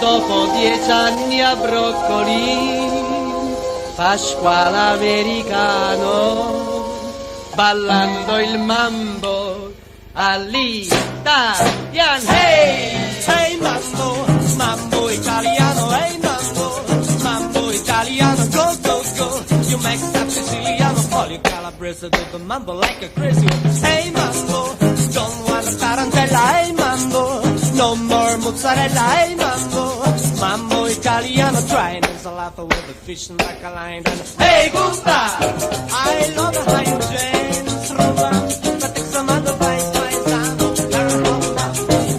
dopo 10 anni a broccoli, Pasquale americano, ballando il mambo all'italian. Hey! Hey mambo, mambo italiano, hey mambo, mambo italiano, go, go, go. You make that Siciliano, all you Calabrese do the mambo like a crazy one. Hey mambo, don't want a tarantella, hey mambo, no more mozzarella, hey mambo, mambo italiano, try an insalata with the fish and bacalao. Hey Gusta, I love how you dance, Roma, but it's some other place, paisano,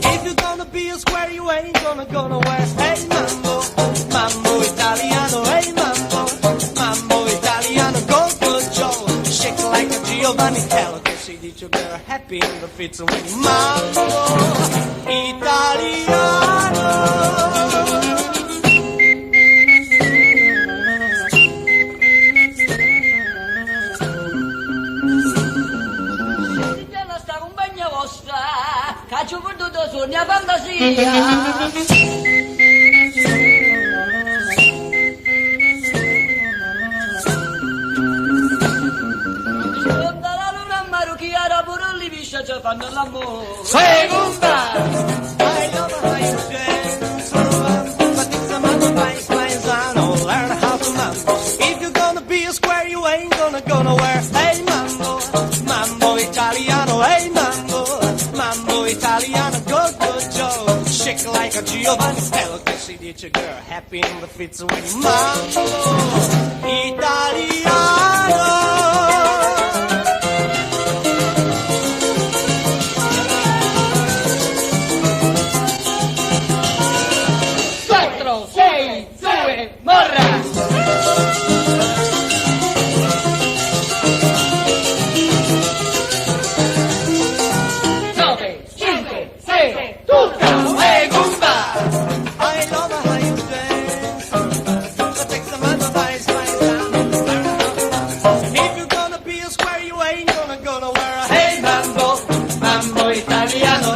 if you're gonna be a square, you ain't gonna go nowhere. Hey mambo, mambo italiano, hey mambo, mambo italiano, go good Joe, shake like a Giovanni Tello, che si dice che era happy in the fits when you mambo italiano. Che ci ho perduto su mia fantasia. La luna marocchiara pure lì viscia ci fanno l'amore. Segunda! I love how you dance, but it's a mambo paisano, learn how to mambo. If you're gonna be a square, you ain't gonna go nowhere. Hey mambo, mambo italiano, hey mambo, mambo italiano, go good Joe, shake like a Giovanni Tello, che si dice girl, happy in the fits when you mambo italiano. Morra! 9, 5, 6, tutta! E gumba! I love how you dance, but take some advice, if you're gonna be a square, you ain't gonna go nowhere. Hey mambo, mambo italiano,